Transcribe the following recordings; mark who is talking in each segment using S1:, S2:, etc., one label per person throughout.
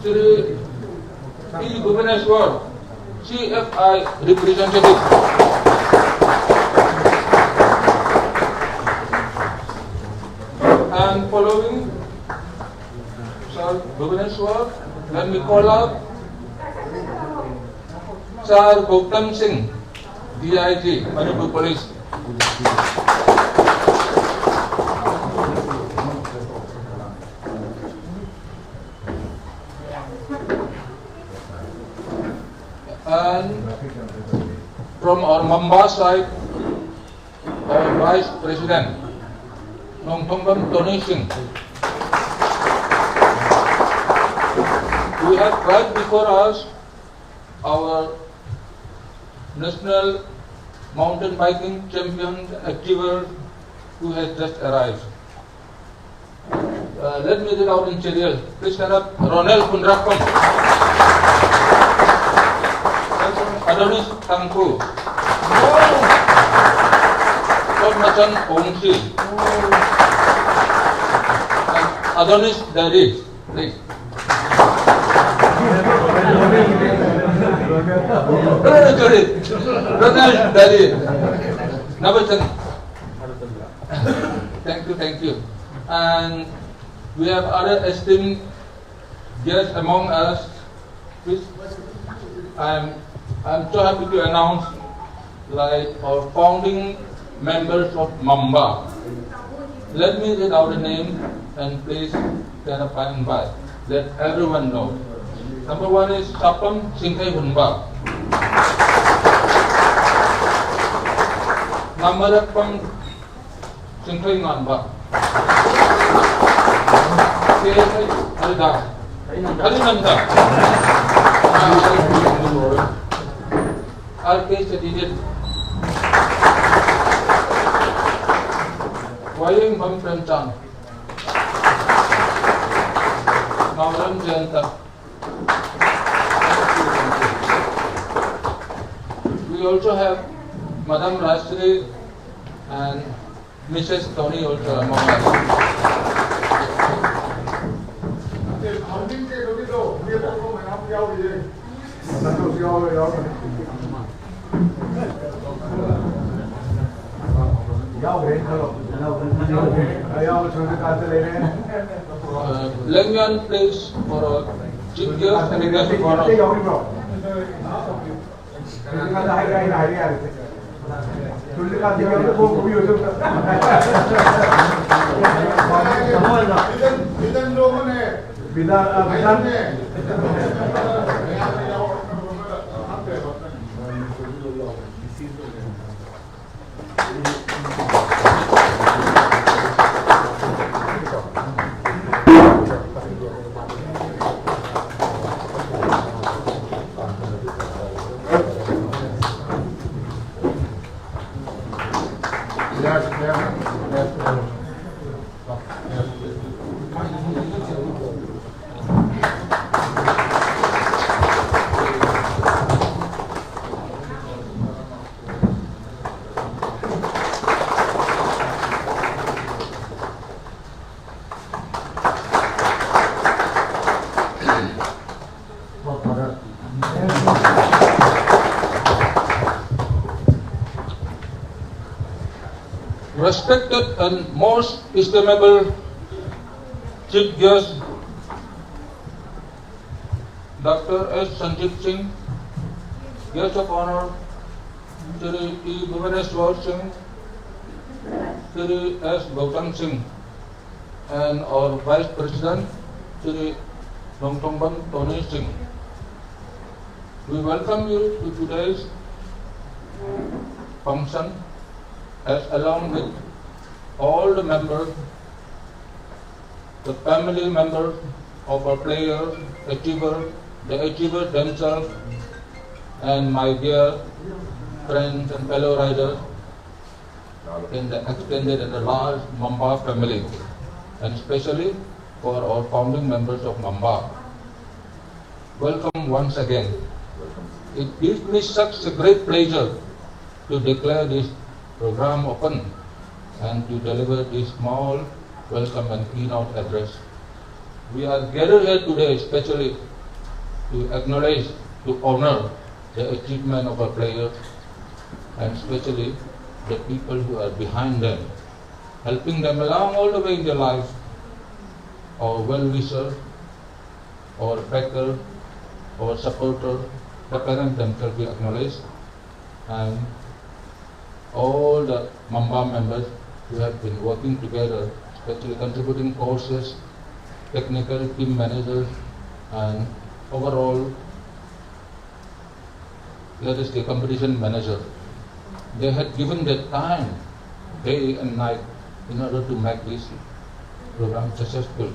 S1: Sri P. Bhubaneswar, CFI representative. And following Sir Bhubaneswar, let me call out Sir Gautam Singh, DIG, Manipur Police. And from our MAAMBA side, our Vice President, Tony Singh. We have right before us our national mountain biking champion achiever who has just arrived. Let me read out in serial. Please stand up. Ronel Kundrakom. Adonis Tangku. Machan Ongsi. Adonis Dari. Please. Ronel Dari. Nabatan. Thank you. And we have other esteemed guests among us. Please. I'm so happy to announce our founding members of MAAMBA. Let me read out the name and please stand up and by. Let everyone know. Number 1 is Sapam Singkai Hunba. Namarapam Singkai Nganba. Harinanda. RK Sadidit. Wayang Bam Premchand. Nauram Jayanta. We also have Madam Rashri and Mrs. Tony also among us. Lengyan place for a chief guest and a guest of honor. Respected and most estimable Chief Guest, Dr. S. Sanjeev Singh, Guest of Honor, Sri P. Bhubaneswar Singh, Sri S. Gautam Singh, and our Vice President, Sri Tony Singh. We welcome you to today's function, as along with all the members, the family members of our players, the achievers themselves, and my dear friends and fellow riders in the extended and the large MAAMBA family, and especially for our founding members of MAAMBA. Welcome once again. It gives me such a great pleasure to declare this program open and to deliver this small welcome and keynote address. We are gathered here today especially to acknowledge, to honor the achievement of our players, and especially the people who are behind them, helping them along all the way in their life, or well-wisher, or backer, or supporter. The parents themselves be acknowledged, and all the MAAMBA members who have been working together, especially contributing courses, technical team managers, and overall, let us say, competition manager. They had given their time, day and night, in order to make this program successful.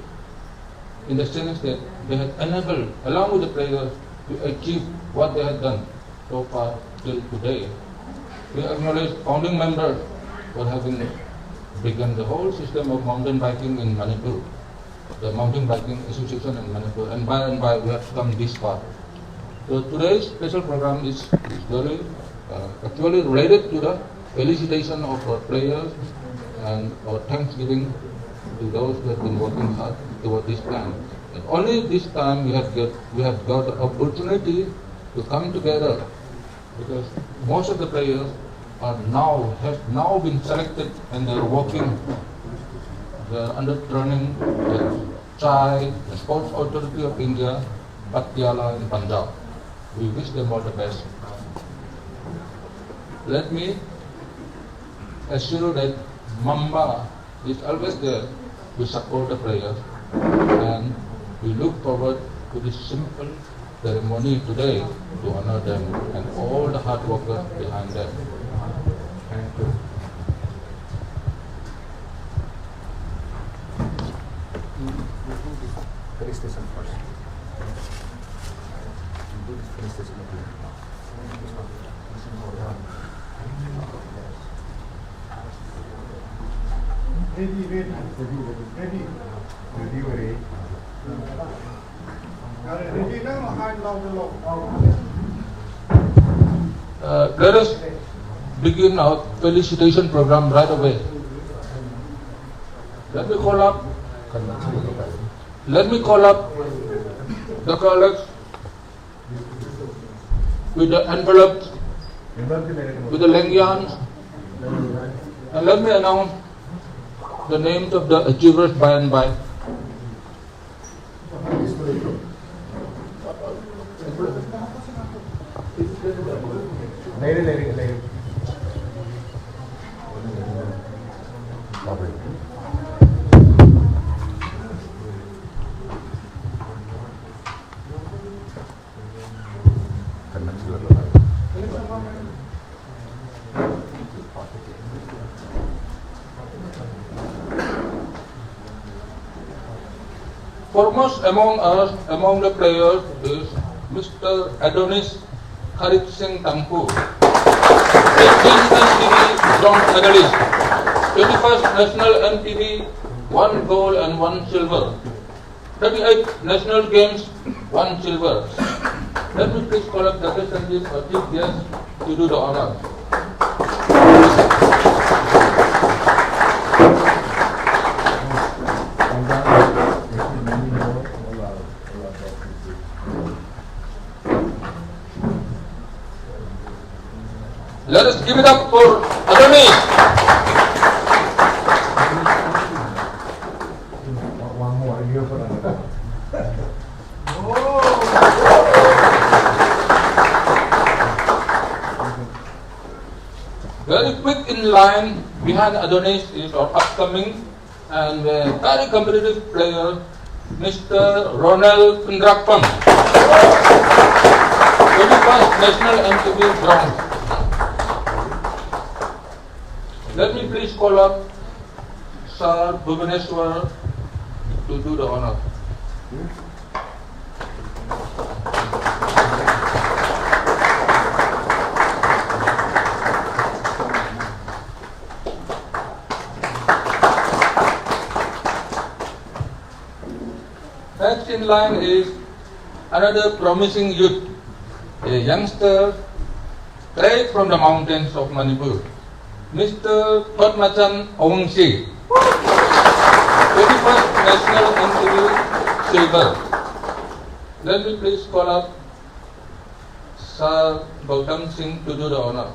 S1: In the sense that they had enabled, along with the players, to achieve what they had done so far till today. We acknowledge founding members for having begun the whole system of mountain biking in Manipur, the Mountain Biking Association in Manipur, and by we have come this far. So today's special program is very actually related to the felicitation of our players and our thanksgiving to those who have been working hard toward this plan. And only this time we have got the opportunity to come together, because most of the players have now been selected and they are working. They are under training at CHAI, the Sports Authority of India, Patiala in Punjab. We wish them all the best. Let me assure that MAAMBA is always there to support the players, and we look forward to this simple ceremony today to honor them and all the hard workers behind them. Thank you.
S2: Felicitation first. Felicitation.
S1: Let us begin our felicitation program right away. Let me call up the colleagues with the envelopes, with the lanyards, and let me announce the names of the achievers by and by. Foremost among us, among the players, is Mr. Adonis Harit Singh Tangpu, 18th MTV bronze medalist, 21st National MTV, 1 gold and 1 silver, 38th National Games, 1 silver. Let me please call up Dr. Sanjeev, our chief guest, to do the honor. Let us give it up for Adonis. Very quick in line behind Adonis is our upcoming and very competitive player, Mr. Ronald Pindrakpam, 21st National MTV bronze. Let me please call up Sir Bhubaneswar to do the honor. Next in line is another promising youth, a youngster straight from the mountains of Manipur, Mr. Padmachan Awangsi, 21st National MTV Silver. Let me please call up Sir Gautam Singh to do the honor.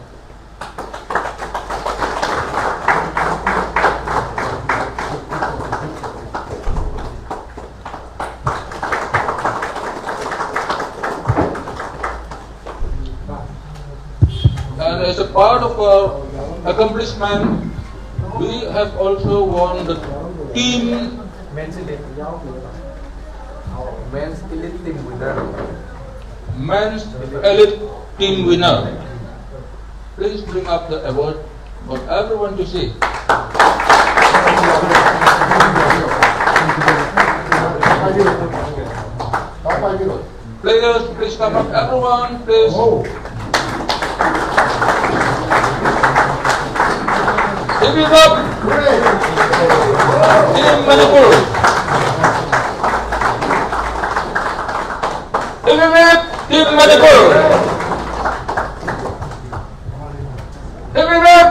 S1: And as a part of our accomplishment, we have also won the team
S2: Men's elite team winner.
S1: Men's Elite Team winner. Please bring up the award for everyone to see. Players, please come up. Everyone, please. Give it up. Team Manipur. Give it up. Team Manipur. Give it up.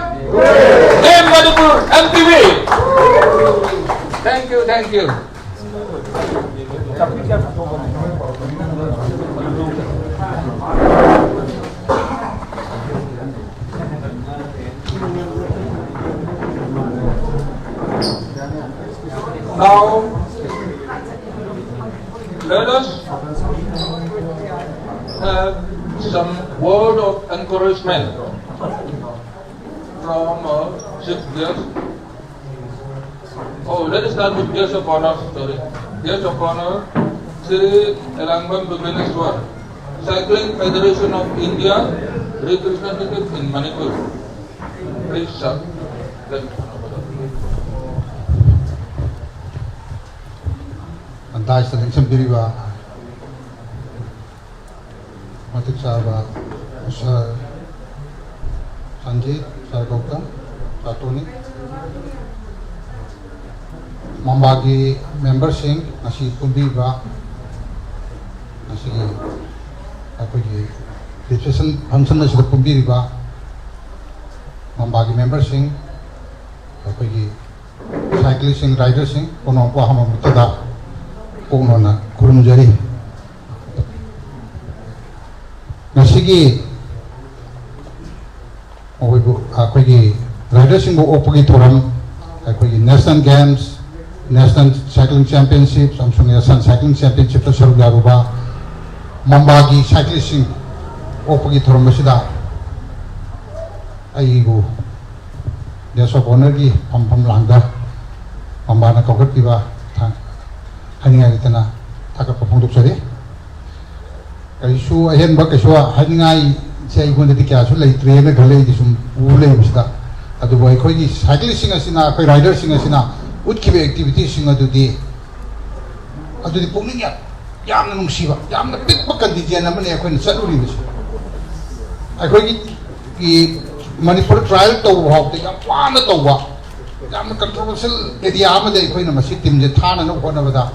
S1: Team Manipur. MTV. Thank you, thank you. Now, let us have some word of encouragement from our chief guest. Oh, let us start with guest of honor. Sorry, guest of honor, Sri Elangam Bhubaneswar, Cycling Federation of India, representative in Manipur. Please, sir.
S3: Antai selection piriba matik sahaba Sir Sanjay Sir Gautam Satoni MAAMBA member sing nasi pumbiba nasi apa ye registration function nasi pumbiriba MAAMBA member sing apa ye cyclist sing rider sing kono pa hama mutada Pongona Kurumjari Nasigi Akwagi Riders Opagi Toram Akwagi National Games, National Cycling Championships, National Cycling Championship to Sarugaruba Mambagi Cycling Opagi Toram Masida Aigu There's a Bonergi Pampam Langa Mambana Kokativa Haningai itana taka papung duk sari kaisu ahen ba kaisu haningai se ai gonda dikya su lei tre na gale di sum ule bista adu boy khoi gi cycling sing asina khoi rider sing asina utkibe activity sing adu di pungning yam na nungsiba yam na pik pakan di jana mane khoi na chaluri bis ai khoi gi Manipur trial to hok de yam wa na to wa yam na controversial area ma de khoi na masi team je thana no khona bada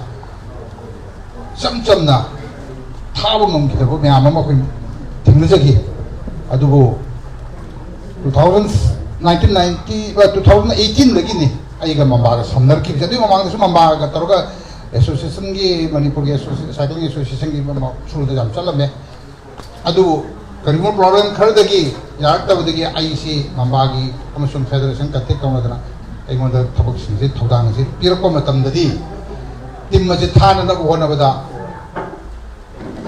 S3: Samjamna Tawangam Kitabo Mayamma Timnazaki Adubo 1990 2018 Lagini Aiga Mamba Sumner Kips Mamma Mamba Taroga Association Manipur Cycling Association through the Salame Adu Karimu Problem Kardagi Yarta with the IC Mambagi Commission Federation Katika I want the Taboxin Todan Pirakomatam the D. Timmaji Thana na buhona bada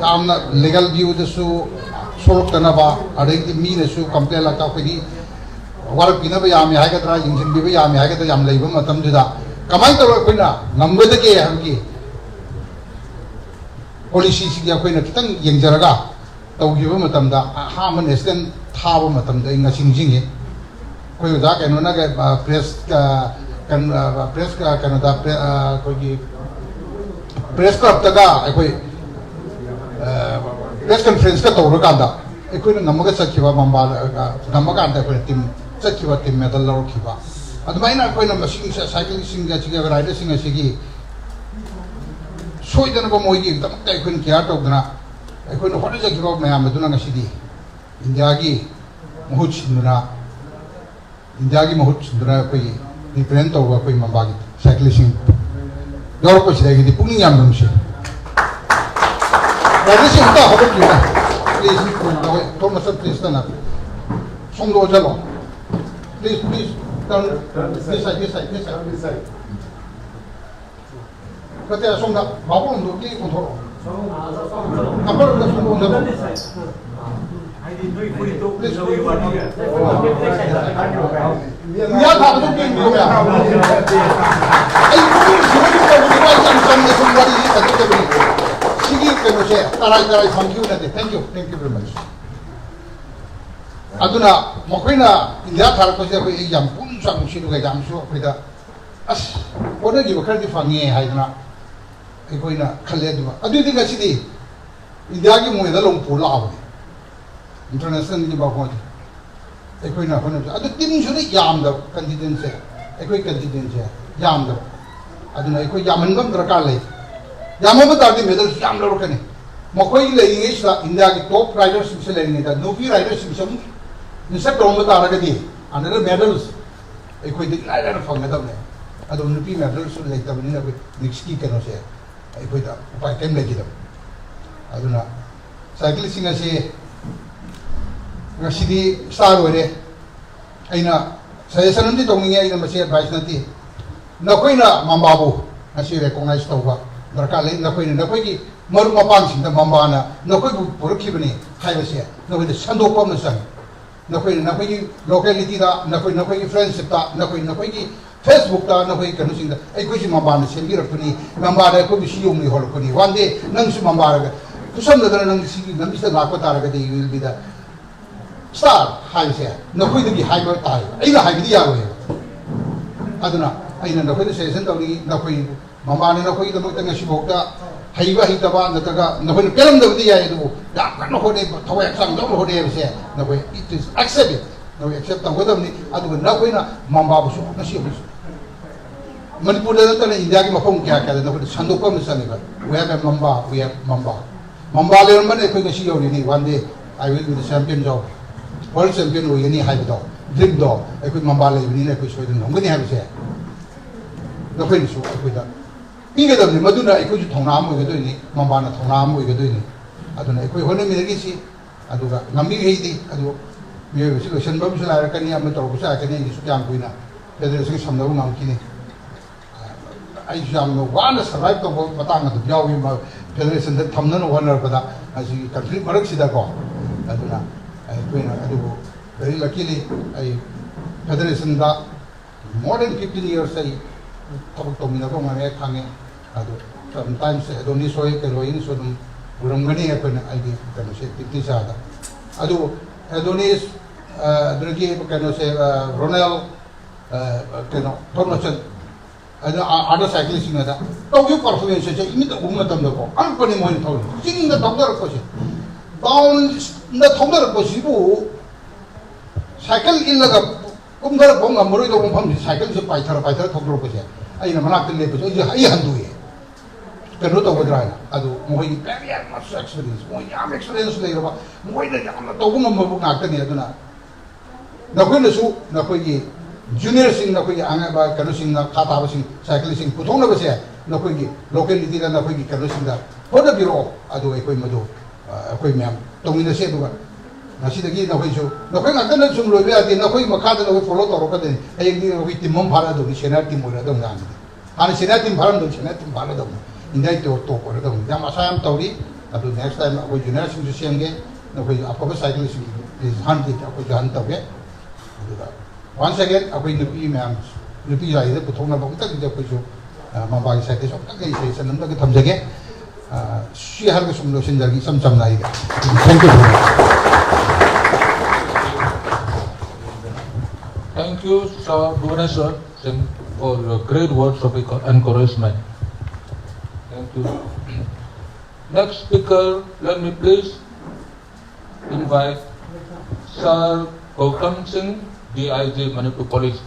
S3: amna legal view the su solve kana ba adai mi ne su complain la ka khidi war pina ba yam ya ga tra engine bi ba yam ya ga ta yam leiba matam juda kamai ta ko na ngambada ke ham ki policy si ya ko na kitang yengjaraga taw gi ba matam da ha man accident tha ba matam da inga sing sing ko da ka no na ga press ka kan press ka kan da ko gi press club taga ekoi press conference ka tawra kanda ekoi na namaga sakhiba Mamba namaga anda ekoi team sakhiba team medal law khiba admaina ekoi na machine cycling sing ga chiga rider sing asigi soidana ba moigi tamta ekoi kya tawdana ekoi na hona sakhiba mayam aduna ngasidi India gi muhut sinduna ekoi represent tawba ekoi Mamba gi cycling sing Yorko Chidagi, the Puniyam Rumshi. Rider sing ta hobo ki na. Please, Thomas please stand up. Song do jalo. Please, turn this side. Kati song da, babu ndo ki control. Kapal da song do jalo. Ya ta do ki ko ya. Ai ko Sigi kano siya, taray thank you very much. Aduna, makoy na India thar ko siya ko exam pun sang sino kay exam so kita as oda gi bakal di fangi hay na koy na khalle duma adu di kasi di India gi mo da long pula aw international gi ba ko koy na kono adu tim su ni yam da candidate se koy candidate se yam da aduna koy yaman gam drakar le Yamama tadi medal jam lor kani. Makoi lagi ni sila India ki top riders sila lagi ni. Nubi riders sila nisab dong betara kadi. Anda medals. Ekoi di rider fang medal ni. Ado nubi medals sila lagi tapi ni nak next ki kano siya. Ekoi dah upay kem lagi dah. Ado na cycle singa siya. Ngasih di star wede. Aina saya senang di dongnya aina masih advice nanti. Nakoi na mambabu ngasih recognize tahu ba. Berkali nakoi maru mapang sinta mambana nakoi burukibani haibase nakoi sandopam nasan nakoi locality da nakoi friendship da nakoi Facebook da nakoi kanu sinda ai koi si mambana sembirakuni mambana ko bisi yong ni holkuni one day nang si mambara kusam da nang si nang bisa nakota ra you will be the star haibase nakoi di haiba tai ai na haibi ya we aduna ai na nakoi session tawni nakoi Mambana na ko ito magtanga sibokta haiba hitaba nataga na ko pelam daw diya ito da kan ko de tawak sang daw ko de siya na ko it is accepted na accept ang wadam ni adu na ko na mamba buso na siya buso Manipur da ta na India ki mapong kya kya na ko sandupam ni saniba we have mamba le man ko ko siya ni one day I will be the champion of world champion we ni haiba daw dream daw ko mamba le ni na ko so din ngani haiba siya na ko ni so ko da Ini kita ni, maduna ikut ju thongnam mo gitu ini, mambana thongnam mo gitu ini. Aduna ikut hone mi lagi si, aduga ngambi hei adu, biar besi lotion baru sila kan ni, amat tahu besar kan ni isu yang kuina, jadi segi sambil ngam kini. Ayu jam no, wana survive tu batang adu, jauh ni, jadi sendiri thamna no wana pada, asyik country barak sida ko, aduna, kuina adu, very luckily, jadi sendiri more than 15 years ay, tapos tumina ko mga kami. Sometimes Adonis soy que lo hizo un gani ako na ID kano siya tiptisada. Adonis dragi kano siya Ronald kano promotion ada cyclist na da. Tawag performance siya imita umatam na ko. Ang pani mo ni tawag. Sing na doctor ko siya. Down na doctor ko siya bu cycle ilaga kumdar bong amroy do pam cycle siya paithara doctor ko siya. Ay na manak tele po siya ay handuye. Pero to wadra adu moy very much experience moy am experience le ro moy na am to ko mabuk na tani aduna na ko na su na ko yi junior sing na ko yi anga ba kanu sing na khata ba sing cycle sing puthong na ba siya na ko yi locality na ko yi kanu sing da hoda biro adu ko madu ko myam tong ina siya duga na sidagi na ko su na ko ngata na sum lo be ati na ko makada na ko follow to ro ka de ay ni ko timom bhara do ni sena tim mo ra do ngam ani sena tim bhara do sena tim bhara do Inday to ko ro dong jam asam tawri adu next time ako junior sing sienge na ko ako cycle sing is hanti ako jan tawge once again ako nupi ma'am nupi jai de puthong na ba ta de ko jo mamba gi cycle sok ta ge se sanam ta ge thamjage shi har ge sumlo sin jargi sam sam nai ga thank you
S1: Thank you, Sir Bhubaneswar, for your great words of encouragement. Thank you. Next speaker, let me please invite Sir Gautam Singh, DIG Manipur Police.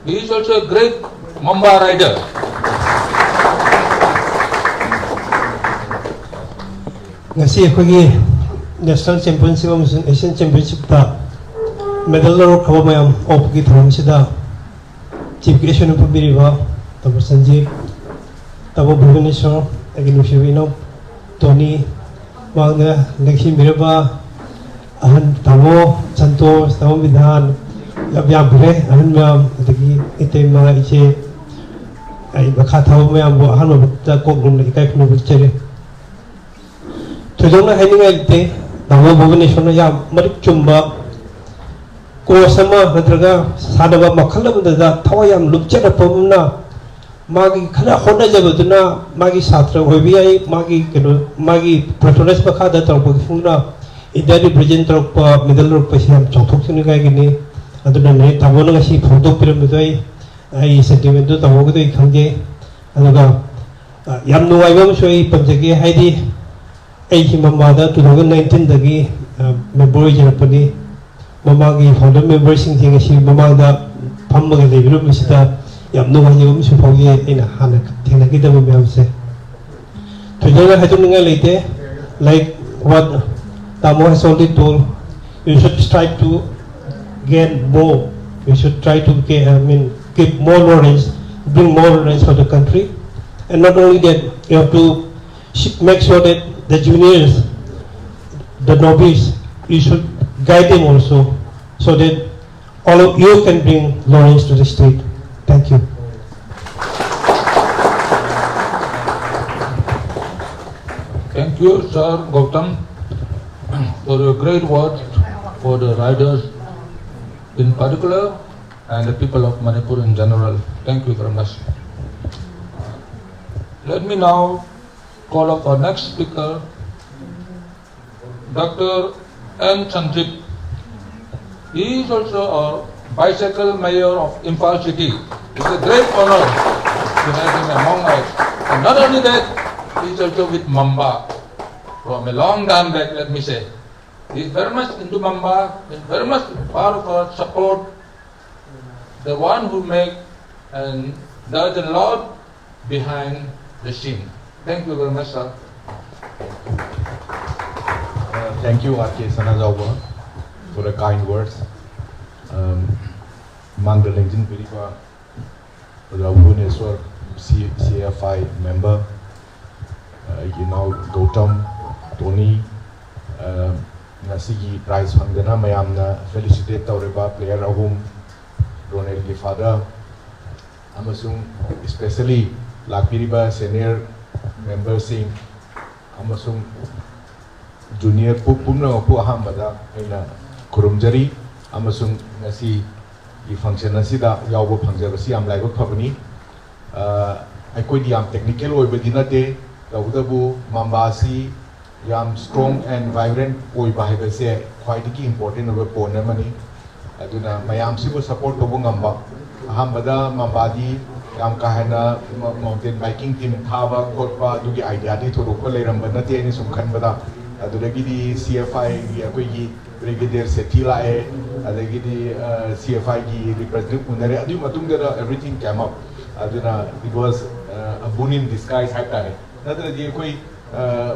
S1: He is also a great Mamba rider.
S4: Ngasi akogi National Championship amasung Asian Championship ta medal laro khaba mayam opgi thong sida chief guest nu pabiriba Sanjeev Tabo Bhubaneswar, Nungshibiduna, Tony, Magna Lekshi Miraba Ahan Tamo Santos Tamo Vidhan Yam Bre Ahan Mam Ite Ma Iche Ai Bakha Tamo Mayam Bo Ahan Bata Kogum Ikai Punu Bichere Tujona Heninga Ite Tamo Bhubaneswar Yam Marik Chumba Kosama Nadraga Sadaba Makhalabada Tawayam Lupchera Pomna Magi Kana Honda Jabaduna Magi Satra Hobiai Magi Magi Patronus Bakada Tarpuna Idari Bridging Tropa Middle Pasiam Chotoxinigai Aduna Tamona Shi Photo Pyramidai I Sentimento Tamoga Kange Anaga Yamno Ivam Shoi Panjagi Heidi Mada 2019 Dagi Member Japani Mamagi founder members in Tingashi Mamada Pamaga Visita Yamno Hayum Supogi in a Hanak Tinagita Mamse. Today I don't later like what Tamo has already told, you should strive to gain more. You should try to give more knowledge, bring more knowledge for the country. And not only that, you have to make sure that the juniors, the novice, you should guide them also, so that all of you can bring knowledge to the state. Thank you.
S1: Thank you, Sir Gautam, for your great words for the riders in particular and the people of Manipur in general. Thank you very much. Let me now call up our next speaker, Dr. N. Sanjip. He is also a bicycle mayor of Imphal City. It's a great honor to have him among us. And not only that, he is also with MAAMBA from a long time back, let me say. He is very much into MAAMBA, is very much part of our support, the one who make and does a lot behind the scene. Thank you very much, sir.
S5: Thank you, R.K. Sanajawa, for the kind words. Mang the Lengjin Piripa, Bhubaneswar CFI member, Gautam, Tony, Nasigi prize Hangana Mayamna, Felicitate Taureba, player Ahum, Ronel father, Amasung, especially Lakpiriba senior member Singh, Amasung junior Pumna Pu Ahambada in Kurumjari, Amasung Nasi, the function Nasida, Yabu Panjabasi, am like a company. I could yam technical or Bedinate, Laudabu, Mambasi, yam strong and vibrant, Oi Bahibase, quite important of a pona money. Aduna Mayamsi will support Tobungamba, Ahambada, Mambadi, Yam Kahana, mountain biking team, Tava, Kotpa, Dugi Ideati, Toropa, Lambanati, and Sumkanbada, Aduragidi, CFI, Yakuigi, Brigadier Setila, Adagidi, CFI, representative Punare, Adu Matunga, everything came up. Aduna, it was a boon in disguise.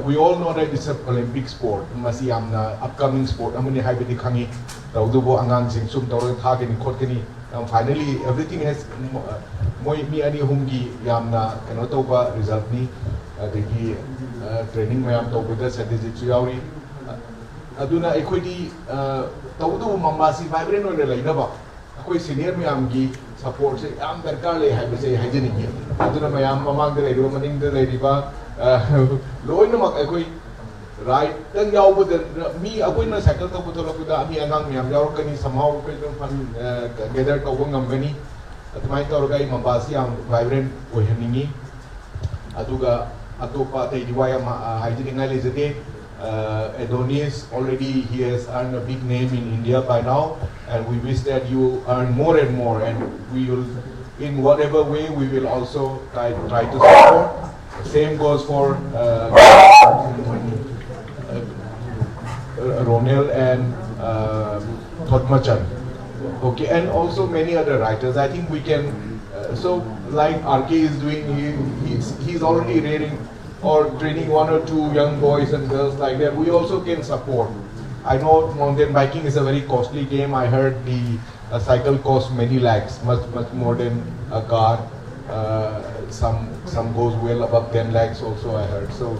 S5: We all know that it's an Olympic sport, Masiamna, upcoming sport. Amuni Haibidi Kangi, Taudubo Angang Sing Sum Tauran Hagin Kotkani. Finally, everything has Moi Miani Humgi Yamna, Kanotoba result me, the training Mayam Tobuda said is it Yauri. Aduna Equity Taudu Mambasi vibrant or the Lainaba. Akoi senior Mayamgi support say, I'm Berkale, I would say hygienic. Aduna Mayam among the lady, woman the lady bar. Loinamak Akoi. Right, then you would me a winner cycle to put up me and Yorkani somehow gather to one company at my Torgai Mambasi vibrant Ohanini Aduga Atopa Tediwaya hygienic is a day. Adonis already he has earned a big name in India by now, and we wish that you earn more and more, and we will, in whatever way, we will also try to support. Same goes for Ronel and Thotmachan. Okay, and also many other writers. I think we can. So, like RK is doing, he's already reading or training one or two young boys and girls like that. We also can support. I know mountain biking is a very costly game. I heard a cycle costs many lakhs, much more than a car. Some goes well above 10 lakhs also I heard. So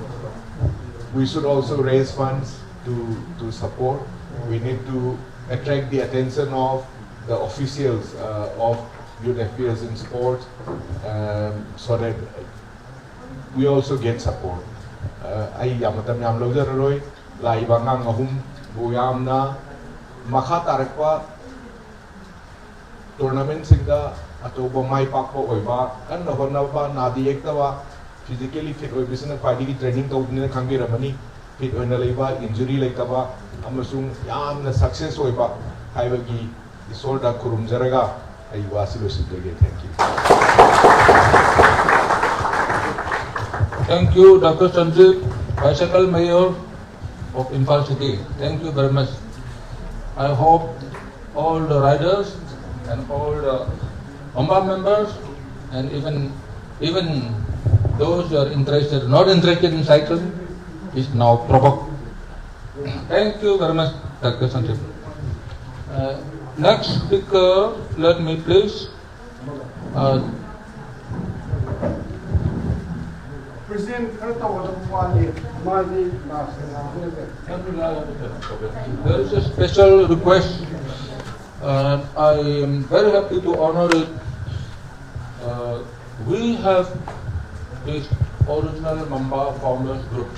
S5: we should also raise funds to support. We need to attract the attention of the officials of youth affairs in sports, so that we also get support. I yamatam yam lawjararoi lai bangang ahum bu yamna makha tarakwa tournament singda atoba mai pakpa oiba kan honaba nadi ektawa physically fit oibisna khwadi ki training tawdina khangge ramani fit oina leiba injury leitaba amasung yamna success oiba haibagi isolda kurum jaraga ai wasilo sidege. Thank you.
S1: Thank you, Dr. Sanjeev, Bicycle Mayor of Imphal City. Thank you very much. I hope all the riders and all the MAAMBA members and even those who are interested, not interested in cycling, is now provoked. Thank you very much, Dr. Sanjeev. Next speaker, let me please.
S3: President,
S1: there is a special request, and I am very happy to honor it. We have this original MAAMBA founders group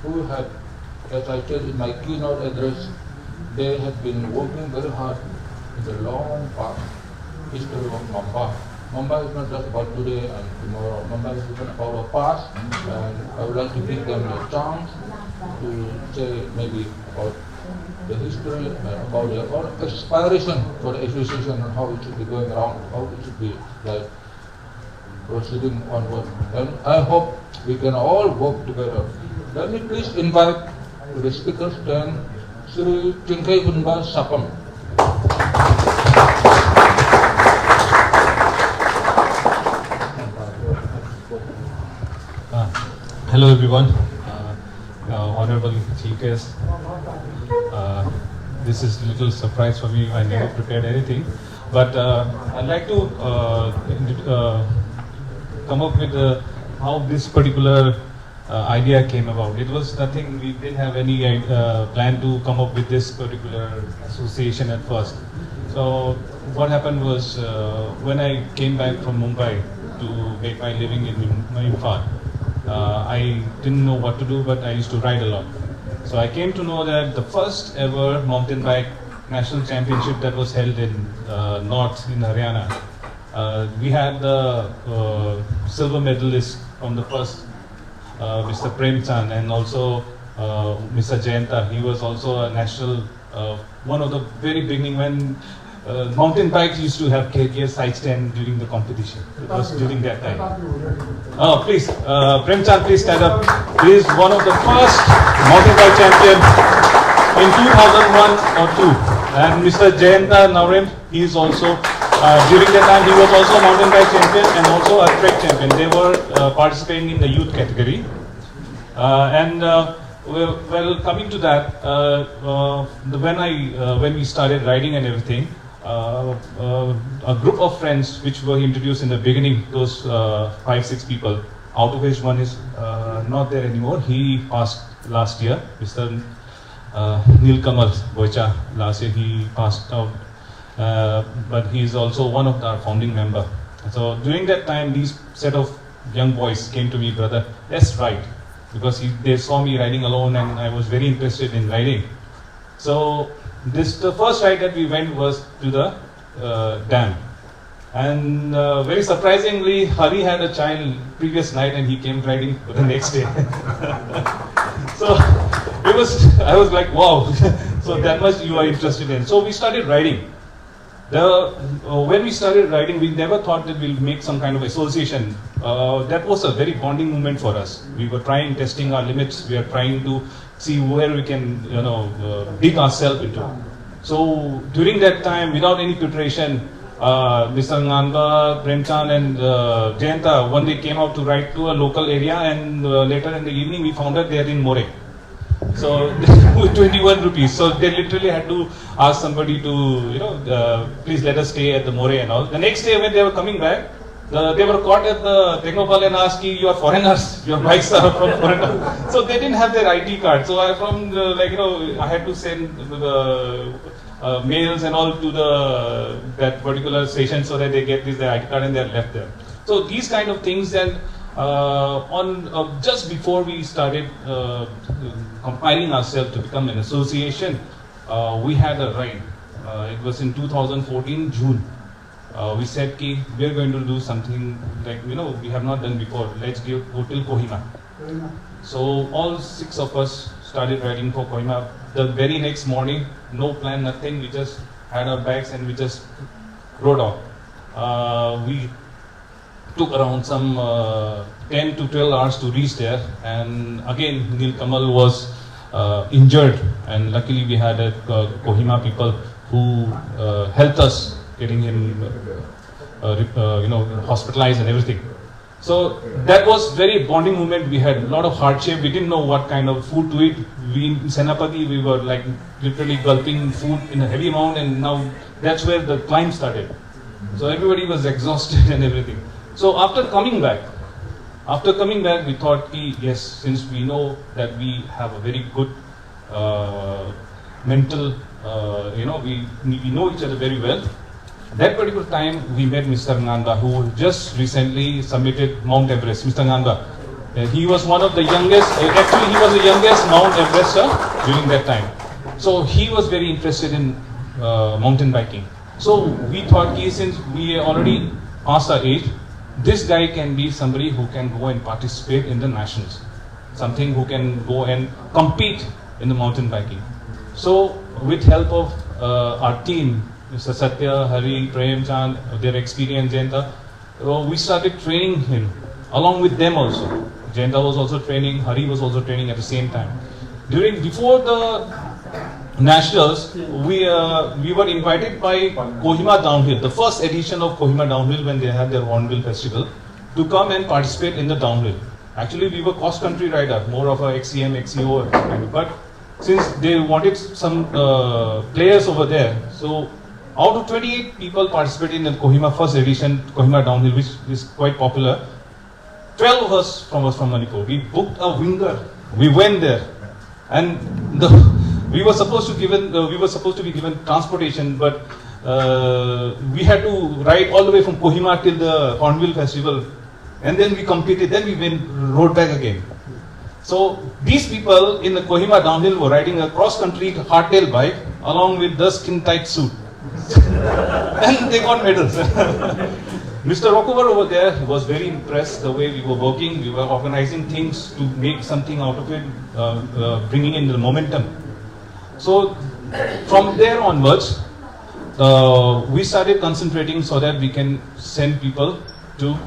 S1: who have, as I said in my keynote address, they have been working very hard in the long past history of MAAMBA. MAAMBA is not just about today and tomorrow. MAAMBA is even about the past, and I would like to give them a chance to say maybe about the history and about their aspiration for the association and how it should be going around, how it should be like proceeding onward. And I hope we can all work together. Let me please invite to the speaker stand Sri Chinkaipunba Sapam.
S6: Hello everyone, honorable chief guest. This is a little surprise for me. I never prepared anything, but I'd like to come up with how this particular idea came about. It was nothing. We didn't have any plan to come up with this particular association at first. So what happened was when I came back from Mumbai to make my living in Imphal, I didn't know what to do, but I used to ride a lot. So I came to know that the first ever mountain bike national championship that was held in North in Haryana, we had the silver medalist from the first, Mr. Premchand, and also Mr. Jayanta. He was also a national, one of the very beginning when mountain bikes used to have KTS side stand during the competition. It was during that time. Oh, please, Premchand, please stand up. He is one of the first mountain bike champion in 2001 or 2. And Mr. Jayanta Naurem, he is also, during that time, he was also a mountain bike champion and also a trek champion. They were participating in the youth category. Well, coming to that, when we started riding and everything, a group of friends which were introduced in the beginning, those 5-6 people, out of which one is not there anymore. He passed last year, Mr. Nilkamal Boicha. Last year he passed out, but he is also one of our founding member. So during that time, these set of young boys came to me, brother, let's ride, because they saw me riding alone and I was very interested in riding. So the first ride that we went was to the dam, and very surprisingly, Hari had a child previous night and he came riding the next day. So I was like, wow, so that much you are interested in. So we started riding. When we started riding, we never thought that we'll make some kind of association. That was a very bonding moment for us. We were testing our limits. We are trying to see where we can, dig ourselves into. So during that time, without any preparation, Mr. MAAMBA, Premchand and Jayanta one day came out to ride to a local area, and later in the evening we found out they are in More. So with 21 rupees. So they literally had to ask somebody to, please let us stay at the More and all. The next day when they were coming back, They were caught at the Technopole and asked, you are foreigners, your bikes are from foreigners. So they didn't have their ID card. So I I had to send mails and all to that particular station so that they get their ID card and they're left there. So these kind of things. And just before we started compiling ourselves to become an association, we had a ride. It was in 2014 June. We said we are going to do something like we have not done before. Let's go till Kohima. So all 6 of us started riding for Kohima. The very next morning, no plan, nothing. We just had our bags and we just rode off. We took around some 10 to 12 hours to reach there, and again Neil Kamal was injured, and luckily we had Kohima people who helped us getting him hospitalized and everything. So that was very bonding moment. We had a lot of hardship. We didn't know what kind of food to eat. In Senapati, we were like literally gulping food in a heavy amount, and now that's where the climb started. So everybody was exhausted and everything. So after coming back, we thought, yes, since we know that we have a very good mental, we know each other very well. That particular time, we met Mr. MAAMBA, who just recently submitted Mount Everest. Mr. MAAMBA, he was one of the youngest, actually he was the youngest Mount Everester during that time. So he was very interested in mountain biking. So we thought, since we already past our age, this guy can be somebody who can go and participate in the nationals, something who can go and compete in the mountain biking. So with help of our team, Mr. Satya, Hari, Prem Chand, their experience, Jayanta, we started training him along with them also. Jayanta was also training, Hari was also training at the same time. Before the nationals, we were invited by Kohima Downhill, the first edition of Kohima Downhill when they had their Hornbill Festival, to come and participate in the downhill. Actually, we were cross-country rider, more of a XCM, XCO kind of, but since they wanted some players over there, so out of 28 people participated in the Kohima first edition, Kohima Downhill, which is quite popular. 12 of us from Manipur. We booked a winger. We went there, and we were supposed to be given transportation, but we had to ride all the way from Kohima till the Hornbill Festival, and then we competed. Then we rode back again. So these people in the Kohima Downhill were riding a cross-country hardtail bike along with the skin-tight suit. And they got medals. Mr. Rockover over there was very impressed the way we were working. We were organizing things to make something out of it, bringing in the momentum. So from there onwards, we started concentrating so that we can send people to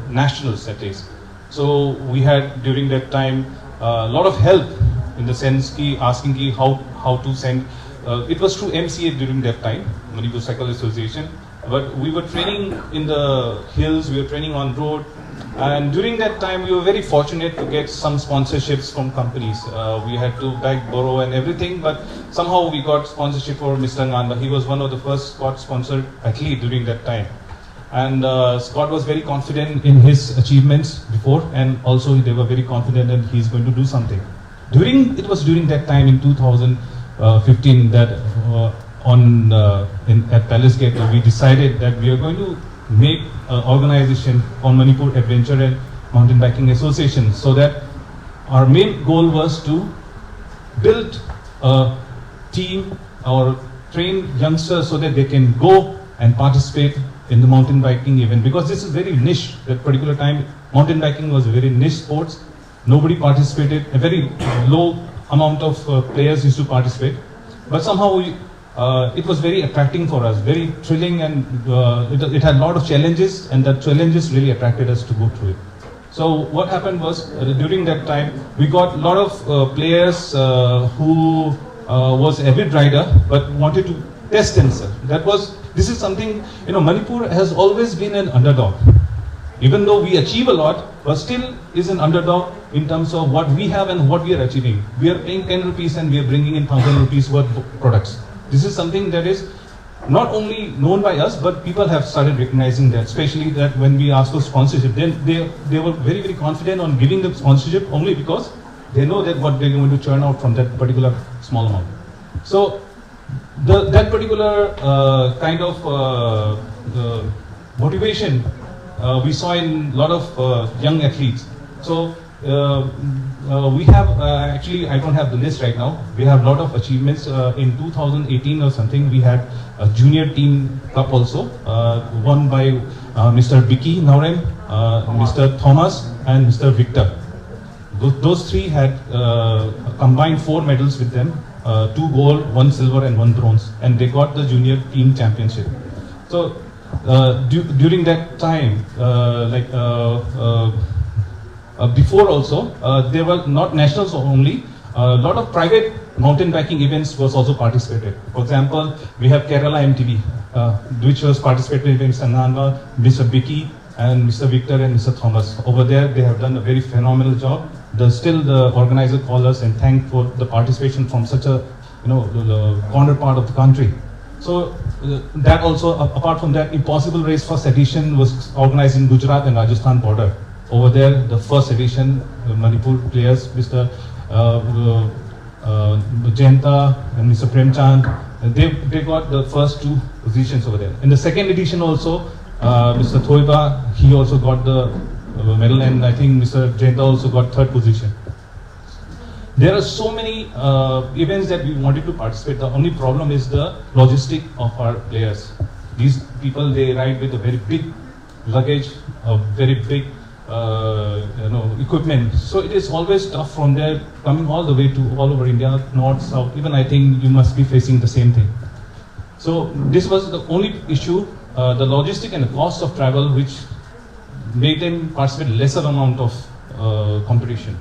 S6: nationals, that is. So we had during that time a lot of help in the sense asking how to send. It was through MCA during that time, Manipur Cycle Association. But we were training in the hills, we were training on road, and during that time we were very fortunate to get some sponsorships from companies. We had to beg, borrow and everything, but somehow we got sponsorship for Mr. MAAMBA. He was one of the first Scott-sponsored athlete during that time. And Scott was very confident in his achievements before, and also they were very confident that he's going to do something. It was during that time in 2015 that at Palace Gate, we decided that we are going to make an organization called Manipur Adventure and Mountain Biking Association, so that our main goal was to build a team or train youngsters so that they can go and participate in the mountain biking event, because this is very niche. That particular time, mountain biking was a very niche sport. Nobody participated. A very low amount of players used to participate, but somehow it was very attracting for us, very thrilling, and it had a lot of challenges, and the challenges really attracted us to go through it. So what happened was, during that time, we got a lot of players who was avid rider but wanted to test themselves. This is something, Manipur has always been an underdog. Even though we achieve a lot, but still is an underdog in terms of what we have and what we are achieving. We are paying 10 rupees and we are bringing in 1,000 rupees worth of products. This is something that is not only known by us, but people have started recognizing that, especially that when we asked for sponsorship, then they were very, very confident on giving the sponsorship only because they know that what they're going to churn out from that particular small amount. So that particular kind of motivation we saw in a lot of young athletes. So we have actually, I don't have the list right now. We have a lot of achievements. In 2018 or something, we had a junior team cup also, won by Mr. Vicky Naurem, Mr. Thomas, and Mr. Victor. Those three had combined 4 medals with them, 2 gold, 1 silver, and 1 bronze, and they got the junior team championship. So during that time, before also, there were not nationals only, a lot of private mountain biking events was also participated. For example, we have Kerala MTB, which was participated in Mr. MAAMBA, Mr. Vicky, and Mr. Victor and Mr. Thomas. Over there, they have done a very phenomenal job. Still the organizer called us and thanked for the participation from such a, the corner part of the country. So that also, apart from that, Impossible Race first edition was organized in Gujarat and Rajasthan border. Over there, the first edition, Manipur players, Mr. Jayanta and Mr. Premchand, they got the first 2 positions over there. In the second edition also, Mr. Thoiba, he also got the medal, and I think Mr. Jayanta also got 3rd position. There are so many events that we wanted to participate. The only problem is the logistic of our players. These people, they ride with a very big luggage, a very big equipment. So it is always tough from there, coming all the way to all over India, north, south. Even I think you must be facing the same thing. So this was the only issue, the logistic and the cost of travel, which made them participate lesser amount of competition.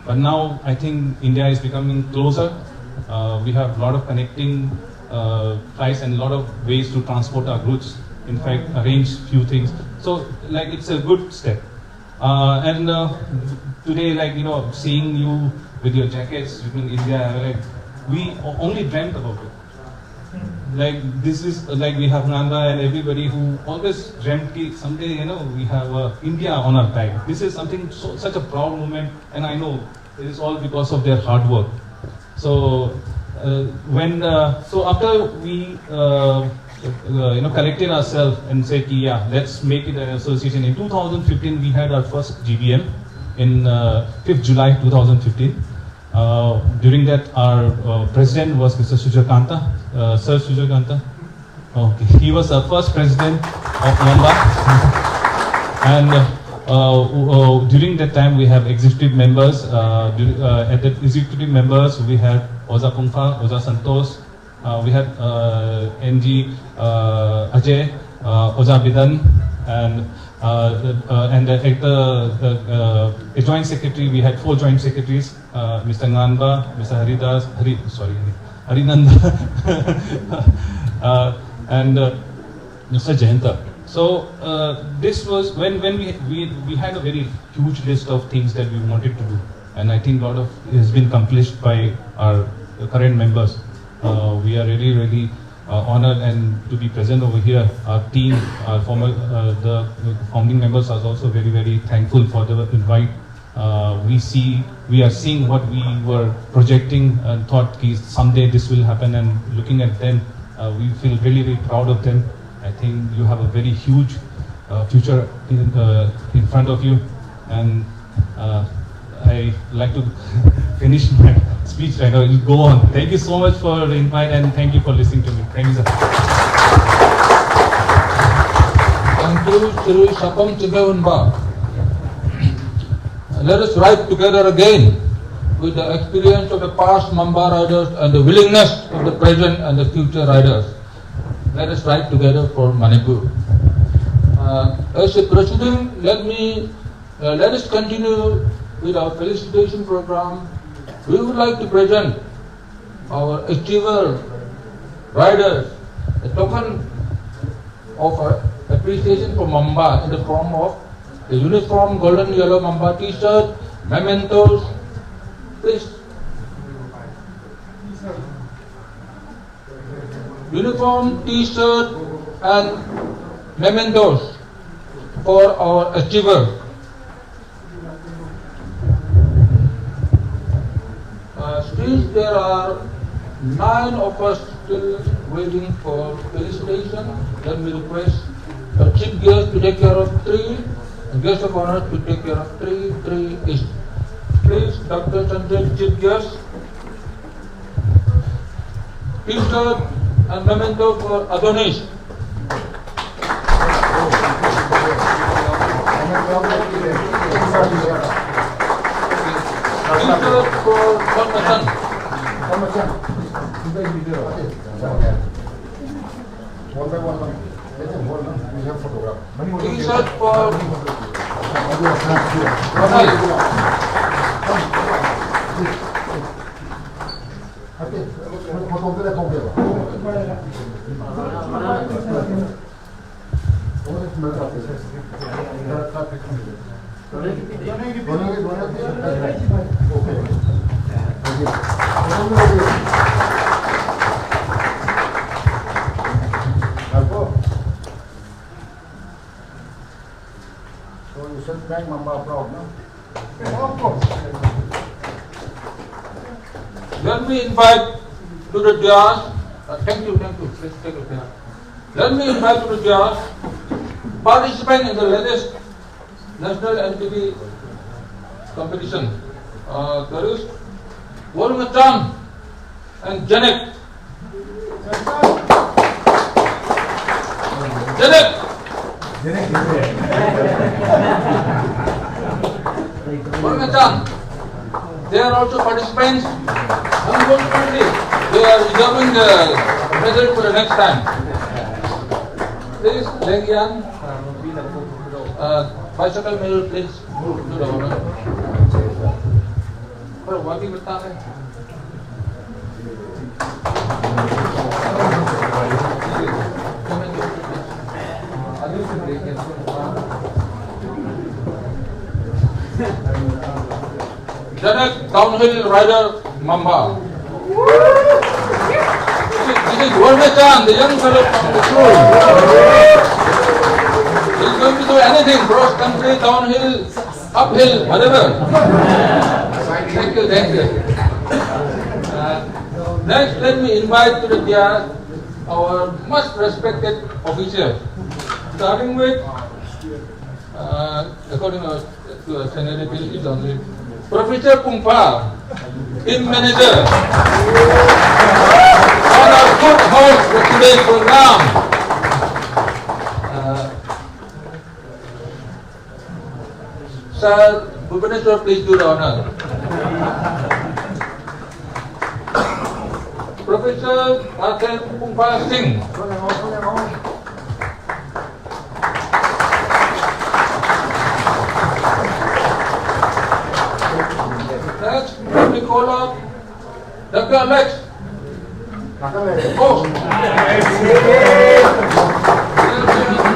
S6: But now I think India is becoming closer. We have a lot of connecting flights and a lot of ways to transport our goods. In fact, arrange few things. So it's a good step. And today, seeing you with your jackets in India, we only dreamt about it. This is we have Nanda and everybody who always dreamt that someday we have India on our back. This is something such a proud moment, and I know it is all because of their hard work. So so after we collected ourselves and said, yeah, let's make it an association. In 2015, we had our first GBM in 5th July 2015. During that, our president was Mr. Sujakanta, Sir Sujakanta. Okay, he was our first president of MAAMBA. And during that time, we have executive members. At the executive members, we had Oza Kungfa, Oza Santos. We had NG Ajay, Oza Bidan, and at the joint secretary, we had 4 joint secretaries, Mr. Nganba, Mr. Harinanda, and Mr. Jayanta. So this was when we had a very huge list of things that we wanted to do, and I think a lot of it has been accomplished by our current members. We are really honored and to be present over here. Our team, our the founding members are also very thankful for the invite. We are seeing what we were projecting and thought someday this will happen, and looking at them, we feel really proud of them. I think you have a very huge future in front of you, and I like to finish my speech right now. It'll go on. Thank you so much for the invite, and thank you for listening to me. Thank you, sir.
S1: Thank you, Shri Sapam Chigaunba. Let us ride together again with the experience of the past MAAMBA riders and the willingness of the present and the future riders. Let us ride together for Manipur. As a president, let us continue with our felicitation program. We would like to present our achiever riders a token of our appreciation for MAAMBA in the form of the uniform golden yellow MAAMBA t-shirt, mementos. Please. uniform, T-shirt and mementos for our achiever. Still there are 9 of us still waiting for felicitation. Let me request the chief guest to take care of 3, and guest of honor to take care of 3 each. Please, Dr. Chandra, chief guest, T-shirt and memento for Adonis. T-shirt for Conmasan. T-shirt for
S3: So you should thank MAAMBA proud, no?
S1: Of course. Let me invite to the dais. Thank you. Please take a chair. Let me invite to the dais participant in the latest national NTV competition. There is Wolmachan and Janet. Wolmachan. They are also participants. Unfortunately, they are reserving the medal for the next time. Please, Lengyan, bicycle medal, please move to the honor. Wagi bertahan. Janet, downhill rider, MAAMBA. This is Wolmachan, the young fellow from the school. He's going to do anything, cross country, downhill, uphill, whatever. Thank you. Next, let me invite to the dais our much respected officials, starting with, according to seniority, is only Professor Pungpa, team manager, on our good host for today's program. Sir, Bhubaneswar, please do the honor. Professor Arthur Pungpa Singh. Next, we call up Dr. Alex. Oh.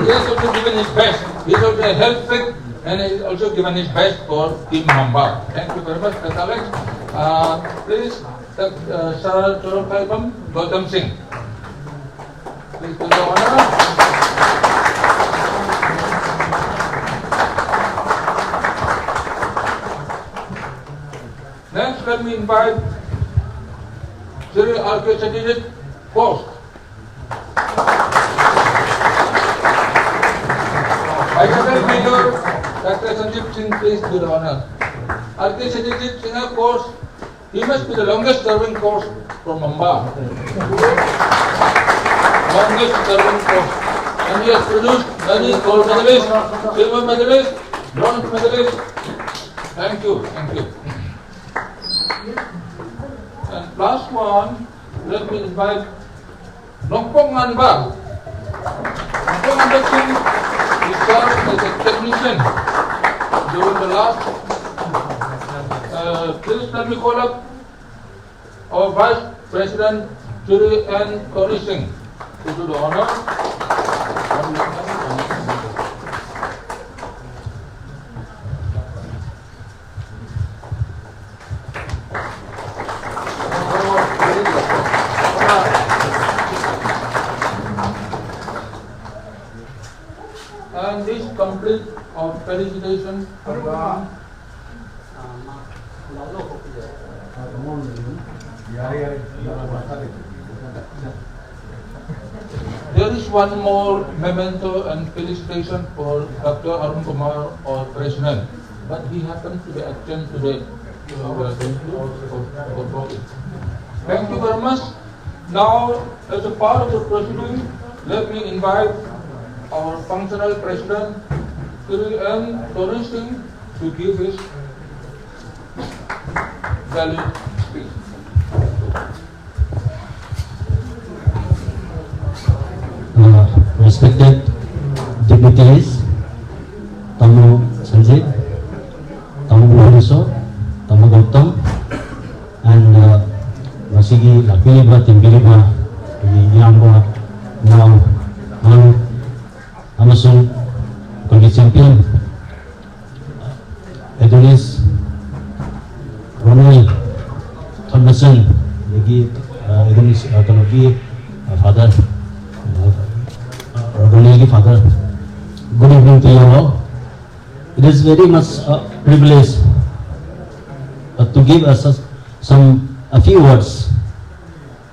S1: He has also given his best. He is also a health fit and he has also given his best for Team MAAMBA. Thank you very much, Dr. Alex. Please, Sir Choropaibam Gautam Singh. Please do the honor. Next, let me invite Sri R.K. Satyajit Post. Bicycle Major Dr. Sanjeev Singh, please do the honor. R.K. Satyajit Singh course, he must be the longest serving course for MAAMBA. Longest serving course. And he has produced many gold medalists, silver medalists, bronze medalists. Thank you. And last one, let me invite Nongpong Anba. Nongpong Anba Singh, he served as a technician during the last. Please let me call up our Vice President, Shri N. Tony Singh, to do the honor. Felicitation. There is one more memento and felicitation for Dr. Arun Kumar, our president, but he happens to be absent today. So we are going to forgo it. Thank you very much. Now, as a part of the proceeding, let me invite our functional president, Sri M. Torin Singh, to give his valid speech.
S7: Respected dignitaries, Tamu Sanjay, Tamu Bhubaneswar, Tamu Gautam, and Masigi Lapiliba, Timbiriba, Yamba, now Amazon, Kogi Champion, Adonis, Ronald, Thomason, Adonis, Kanogi, father. Father, good evening to you all. It is very much a privilege to give us a few words.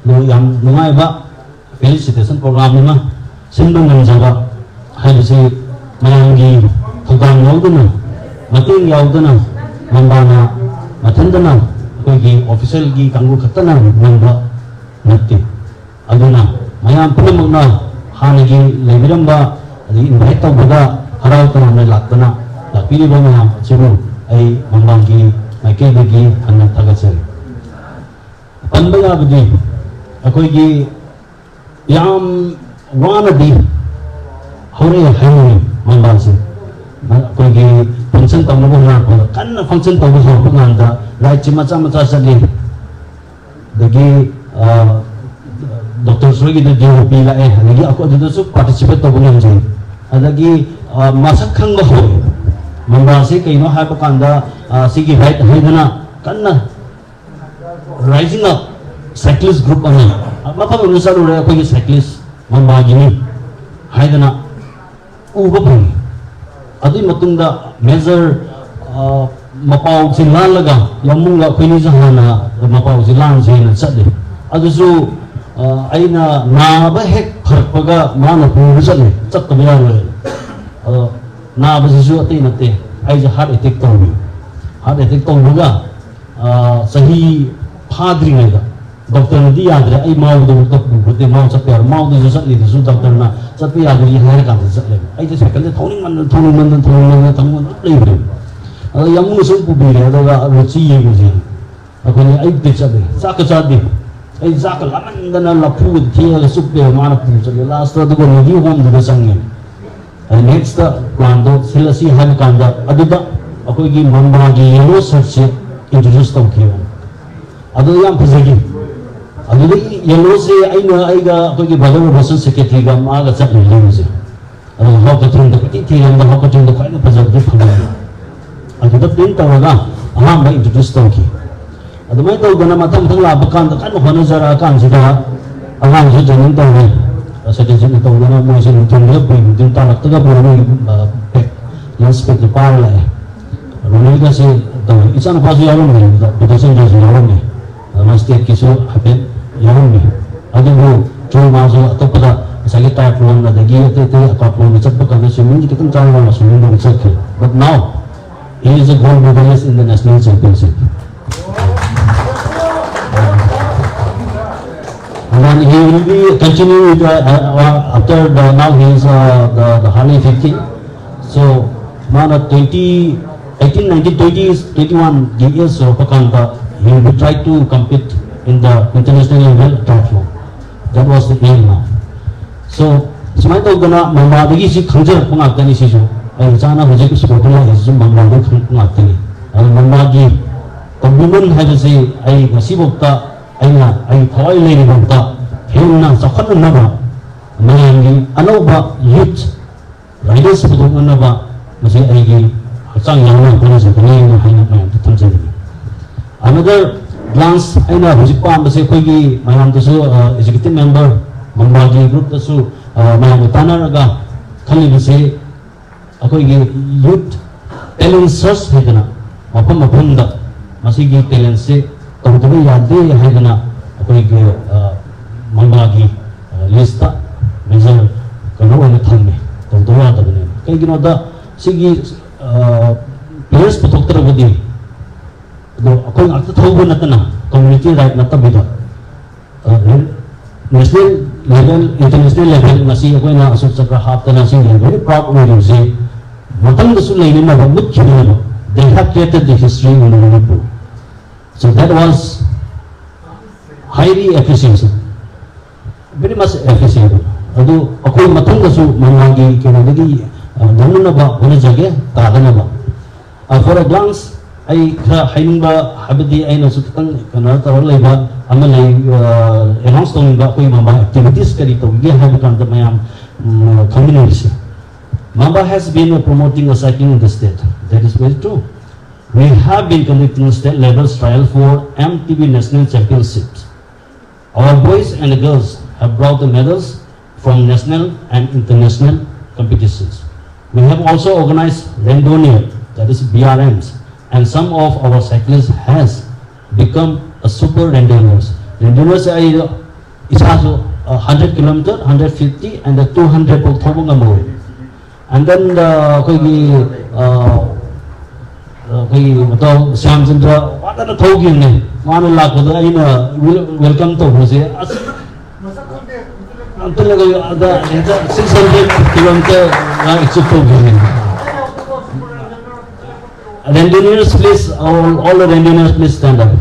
S7: Nungaiba felicitation program nima sinbang nanjaba haibisi mayamgi thugam yaudana mating yaudana mambana mathandana koigi official gi kangu khattana namba natti aduna mayam pulamagna Hanagi Leviramba, the invite of Buddha, Harautan, and Lakana, the Pilibama, Chiru, A. Mambangi, Makegi, and Tagasel. Pandagabdi, Akogi Yam Wanadi, Hore Henry, Mambansi, Akogi, function Tamuna, Kana function Tamuanda, like Chimatamata Sadi, the gay. Dr. Swagi the JOP la lagi aku ada tu participate tu bukan je. Lagi masa kang bahu, membahasi kaino hai pakanda sigi right hai dana kanna rising up cyclist group ana. Apa pun urusan udah aku ini cyclist membahagi ni hai dana ubah pun. Adi matunda major mapau silan laga, yang mula aku ini jahana mapau silan sih nak sedih. Adi tu aina naaba hek kharpaga mana purusale chatta bayar naaba sisu ati nate aija heart attack tawga sahi phadri nega doctor nadi yadre ai mau do to pute mau chapyar mau do satli su doctor na chapya yadri hair ka chatle ai je second thoning man thamun lebre yamu su pubire daga ruchi yeguji akoni ai de chabe saka chadi I Zaka Laman than a Lapu, Tia, Super, Manapu, the last of the review home to the Sangin. And next, Quando, Silasi Hankanda, Aduba, Akogi, Mambagi, Yellow Search, introduced them here. Aduyam Pizagi. Adu Yellow say, I know I got Akogi Badu was secretary, Maga Satan Limousine. And how to turn the Kitty and the Hopper in the final preserve. And to the Pintawaga, Ahamba introduced them here. The metal gonna matam tala bakan the kind of Hanazara can sit out a hand hit and interview. A citizen of the motion to the to talk to the pet. Let's speak the parlor. Ronica say, it's unpossible that the soldiers in Yaroni. I must take Kiso happen Yaroni. I don't know, Joe Mazo, Topada, Sagita from the gear, a couple of the Chapakan, the Minjikan Tower was in circle. But now, he is a gold medalist in the national championship. And then he will be continuing after now he is the Harley 15. So now 18, 19, 20 is 21 years of Pakanta. He will try to compete in the international level triathlon. That was the aim now. So Smaito gana Mamadi is Kanjar Pungatani Sisu. And Sana Hujik Spokula is Mamadi Pungatani. And Mamadi, the woman had to say, I Masibota. I toy lady Banta, Hina, Sakana Nava, Mayamgi, Anova, youth, riders of Nava, Masi Agi, Sang Yana, Panas, and Hina, another glance, I know Hujipa, Masekogi, Mayam executive member, Mambagi group, the Su, Mayamutana, Kali, Akogi, youth. talent search haidana mafam mafamda masigi talent se tawdaba yade haidana akoi ge MAAMBA gi list ta major kano wana thamne tawdaba yadabane kai gino da sigi players puthoktra budi do akoi ngakta thobu natana community right natabida national level, international level, nasi ako na subscrbe half na nasi very proud of you say, matang dasu lain na mabut kini they have created the history in Manipur. So that was highly appreciated, very much appreciated. Ado ako matang dasu managi kini lagi damu na ba wala jage taga na ba. For a glance, ay hainin ba habidi ay nasutang kana tarawalay ba amalay announce tong ba koy MAAMBA activities kari to gi have kan the mayam community. MAAMBA has been promoting a cycling in the state. That is very true. We have been conducting state level trial for MTB national championships. Our boys and girls have brought the medals from national and international competitions. We have also organized randonneur, that is BRMs, and some of our cyclists has become a super randonneurs. Randonneurs is also 100 kilometer, 150 and 200 more. And then Syam Chandra, what are the Togi? One lakh welcome to Jose. Until the 600 kilometer Randonneurs, please, all the randonneurs, please stand up.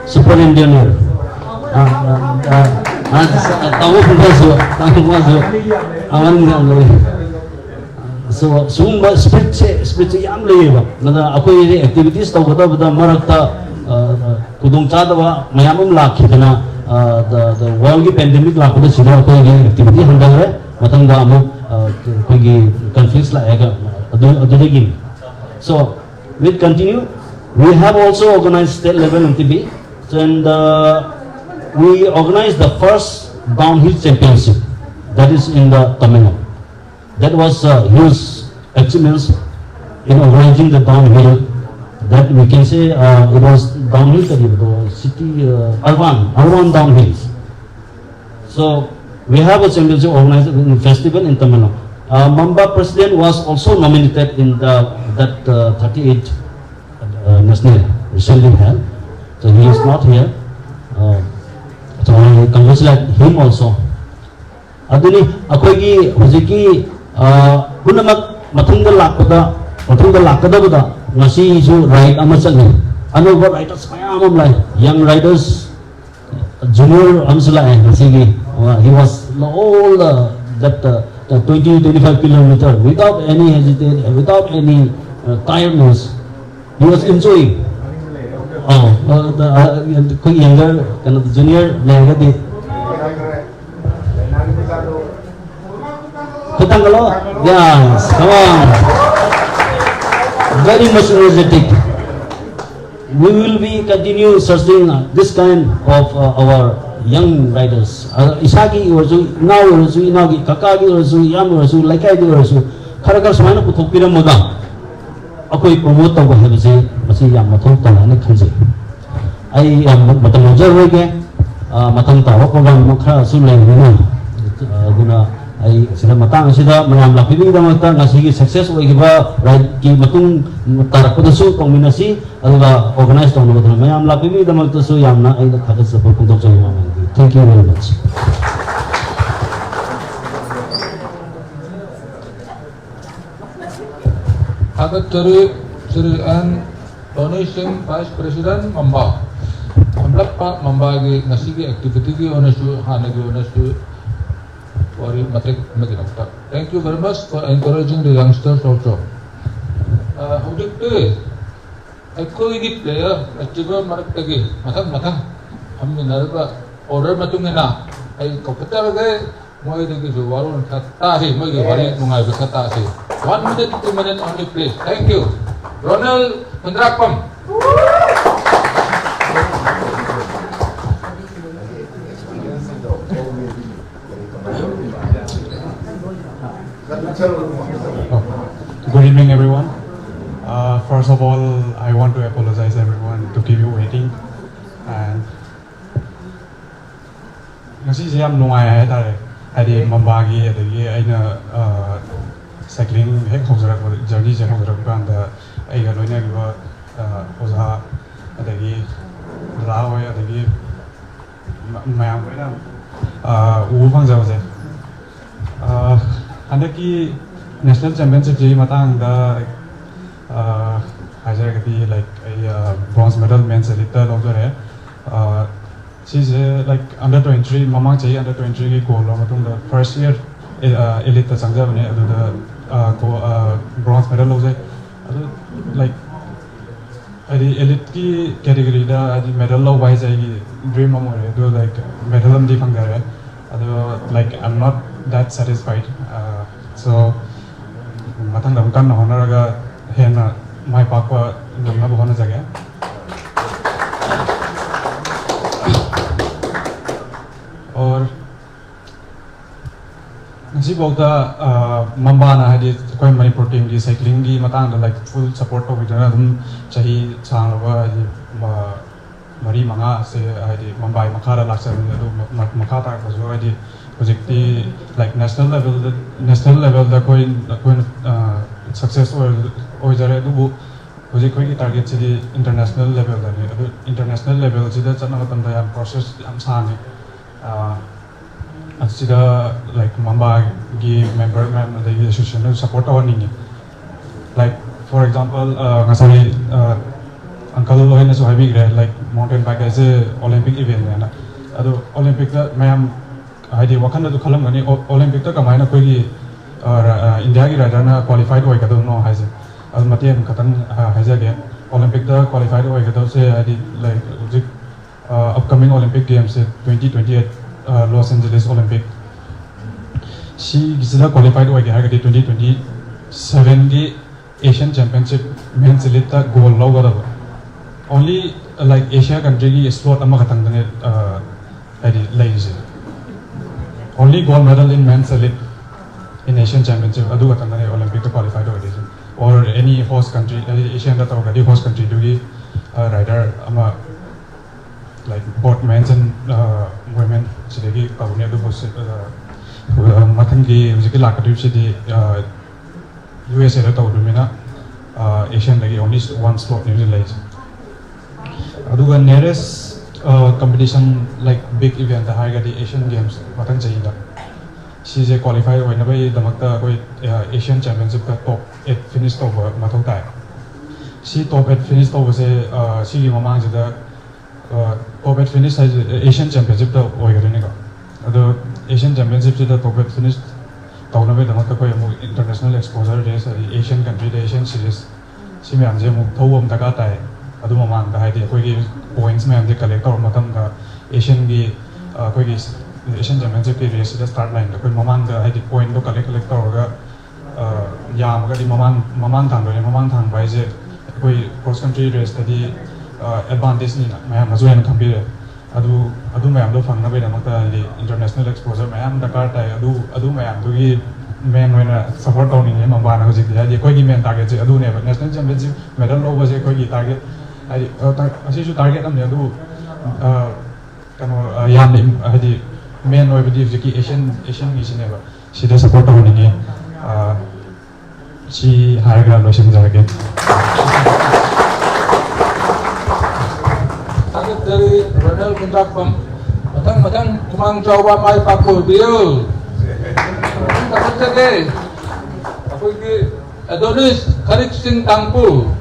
S7: Super randonneur. So, Zumba split yam leba. Nada ako activities to bada marakta kudung chadawa mayamam laki kana the world pandemic lakuda sila ako activity handang matang da amo kogi conflicts la ega adudagin. So we'll continue. We have also organized state level MTB, and we organized the first downhill championship, that is in the Tamil Nadu. That was huge achievements in organizing the downhill. That we can say it was downhill city urban downhills. So we have a championship organized in festival in Tamil Nadu. MAAMBA president was also nominated in that 38 national recently held. So he is not here. So I congratulate him also. Aduni akoigi hojiki punamak matungda lakada bada ngasi isu ride amasali. Ano ba riders mayamam lai young riders junior amsala ngasi he was all that 20-25 kilometers without any hesitation, without any tiredness. He was enjoying. The younger, kind of junior, yes, come on. Very much energetic. We will be continue searching this kind of our young riders. Isagi now inagi kakagi yam laikai karakar semana toubirammu da akoi promote tawba habse masi yam mathau tana khanje ai matam jarwege matam tawa program khara sulai hina guna ai sida matang sida mayam lapibi da mata ngasigi success oigiba ride ki matung tarakpada su combinasi aduga organize tawna badana mayam lapibi da mata su yamna ai da khada support pundok jayma. Thank you very much.
S1: Secretary Sri N. Donation Vice President MAAMBA. Pak MAAMBA gi ngasigi activity gi onasu hanagi onasu wari matek maginakta. Thank you very much for encouraging the youngsters also. Hujukte ako ini player achiever marak tagi matang hammi narba order matungena ay kopita gay moi degi jo warun khatta hi moi gi wari nungai be khatta si 1 minute 2 minutes only please. Thank you. Ronald Pendrakpam.
S6: Good evening, everyone.
S8: first of all, I want to apologize everyone to keep you waiting. And ngasi siam nuai hai tare adi mambagi adagi aina cycling hek hojrak journey je hojrak banda ai ga loina giba oza adagi raoi adagi mayam wena u phang jaw je andaki national championship ji matang da hajaragati like a bronze medal men's elite logare she's like under 23 mamang chai under 23 goal lo matung da first year elite changja bane adu da bronze medal logare adu like adi elite ki category da adi medal lo wise ai dream amore adu like medal am di phangare adu like I'm not that satisfied so matang da kan honaraga hena my papa namna bahana jagya और ngasi bauta MAAMBA na hadi koi Manipur team gi cycling gi matang da like full support to bidana dum chahi chang ba ji mari manga se hadi MAAMBA makara laksa adu makata ko jo hadi project ti like national level da koi success or jare du project koi ki target chi international level da ni adu international level chi da chana matam da yam process yam sang asida like MAAMBA gi member the association support our ningi like for example ngasari uncle loina so heavy like mountain bike as a Olympic event na adu Olympic da mayam haidi wakhanda du khalam gani Olympic ta kamaina koi gi India gi rider na qualified oi kadam no haise al matiem khatan haise ge Olympic da qualified oi kadam se haidi like upcoming Olympic games 2028 Los Angeles Olympic she gisida qualified oi ge hagadi 2027 gi Asian Championship men's elite ta gold lo ga only like Asia country gi slot ama khatang dane haidi laise only gold medal in men's elite in Asian Championship adu khatang dane Olympic ta qualified oi de or any host country Asian da ta ga host country du gi rider ama like both men's and women sidagi kaune adu bose mathangi hujiki lakatu sidi USA da tawdu mina Asian lagi only one slot ni release aduga nearest competition like big event da haiga di Asian Games mathang chai da she is qualified oina bai damakta koi Asian Championship ka top 8 finish over mathau tai she top 8 finish over se she gi mamang jida top 8 finish as Asian Championship da oigare ga ado Asian Championship da top 8 finish tawna be damakta koi mu international exposure race Asian country da Asian series si me amje mu thawom daga tai adu mamang da haidi koi gi points me amje collect or matam da Asian gi koi gi Asian Championship ki race da start line da koi mamang da haidi point do collect or ga yam ga di mamang thang bai je koi cross country race da di advantage ni mayam azu en kambire adu mayam do phang na be namata li international exposure mayam dakar tai adu mayam du gi main hoina support tawni ni MAAMBA na hojik ya koi gi main target je adu ne national championship medal over je koi gi target ai asi su target am ne adu kano yam ni hadi main oi bidi ki Asian ni sine ba sida support tawni ni si haiga lo sim jage
S1: dari Ronald Kuntakpam matang kumang coba mai pakul biu takut saja aku ini Adonis Karik Sing Tangpu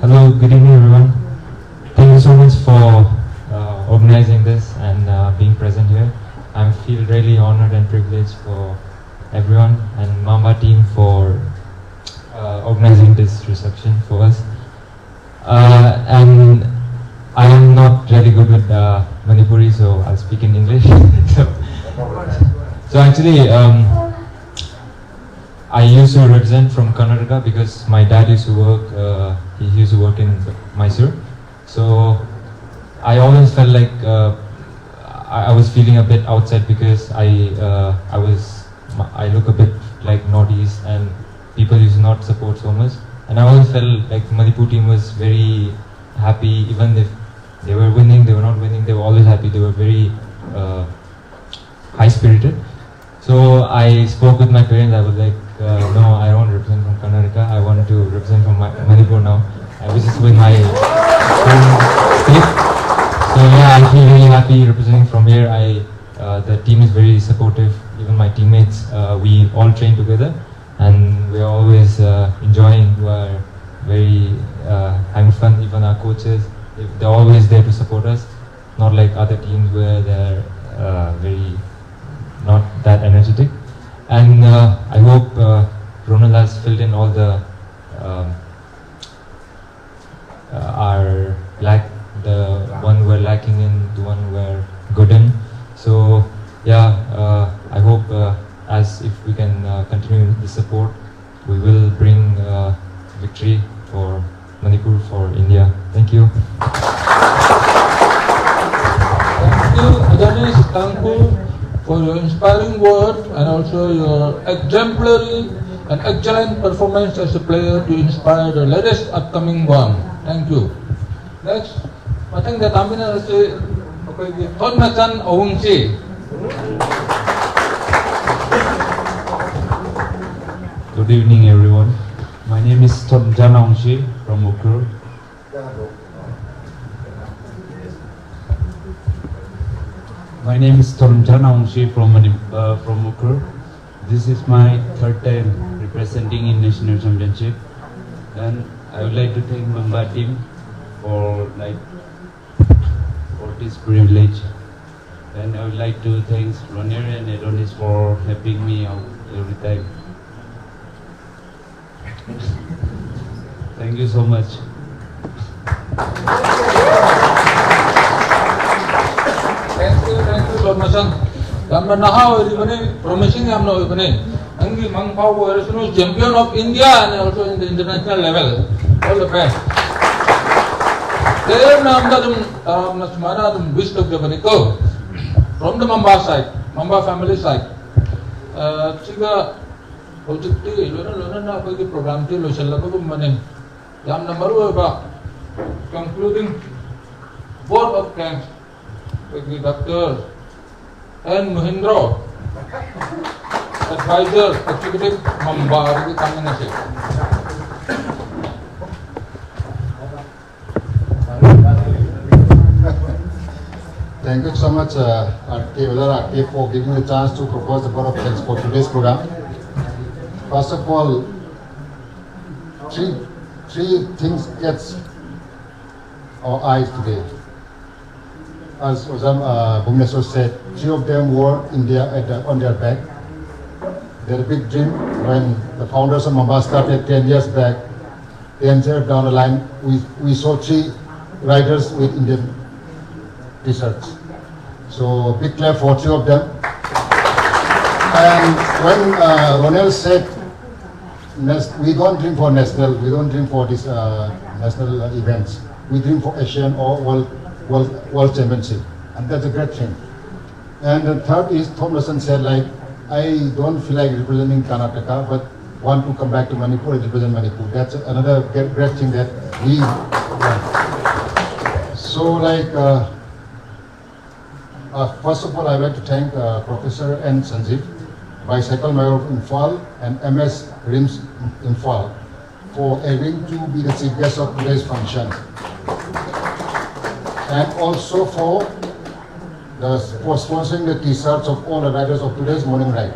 S9: hello, good evening everyone. Thank you so much for organizing this and being present here. I feel really honored and privileged for everyone and MAAMBA team for organizing this reception for us. And I am not really good with Manipuri, so I'll speak in English. so actually, I used to represent from Karnataka because my dad used to work. He used to work in Mysore. So I always felt like I was feeling a bit outside because I look a bit like Northeast and people used to not support so much. And I always felt like Manipur team was very happy, even if they were winning, they were not winning, they were always happy. They were very high spirited. So I spoke with my parents. I was like, no, I don't represent from Karnataka. I want to represent from Manipur now. I was just with my home state. So yeah, I feel really happy representing from here. The team is very supportive. Even my teammates, we all train together, and we are always enjoying. We are very having fun. Even our coaches, they're always there to support us. Not like other teams where they're very not that energetic. And I hope Ronald has filled in all the our the one we're lacking in, the one we're good in. So yeah, I hope as if we can continue the support, we will bring victory for Manipur, for India. Thank you.
S1: Thank you, Adonis Tangku, for your inspiring words and also your exemplary and excellent performance as a player to inspire the latest upcoming one. Thank you. Next, I think that I'm going to say, Thonmachan Owungsi.
S10: Good evening, everyone. My name is Thonmachan Owungsi from Ukur. My name is Thonmachan Owungsi from Ukur. This is my third time representing in national championship, and I would like to thank MAAMBA team for this privilege. And I would like to thank Ronir and Adonis for helping me out every time. Thank you so much.
S1: Thank you, Thonmachan. Yamna naha hoibane, promising yamna hoibane. Angi mangpao ko champion of India and also in the international level. All the best. Player naam da tum sumana tum wish to ko from the MAAMBA side, MAAMBA family side. Chiga hojukti lona na ko program ti lo challa ko mane. Yamna maru ba concluding board of camps with Dr. N. Mohindra, advisor, executive MAAMBA combination.
S3: Thank you so much, RK, for giving me the chance to propose the board of thanks for today's program. First of all, three things gets our eyes today. As Bhuvneshwar said, three of them wore India on their back. They had a big dream when the founders of MAAMBA started 10 years back. 10 years down the line, we saw three riders with Indian t-shirts. So big clap for three of them. And when Ronel said, we don't dream for national, we don't dream for these national events. We dream for Asian or World Championship, and that's a great thing. And the third is, Thomson said, like, I don't feel like representing Karnataka, but want to come back to Manipur and represent Manipur. That's another great thing that we want. So, like, first of all, I'd like to thank Professor N. Sanjeev, Bicycle Mayor of Imphal, and MS RIMS Imphal for agreeing to be the chief guest of today's function. And also for sponsoring the t-shirts of all the riders of today's morning ride.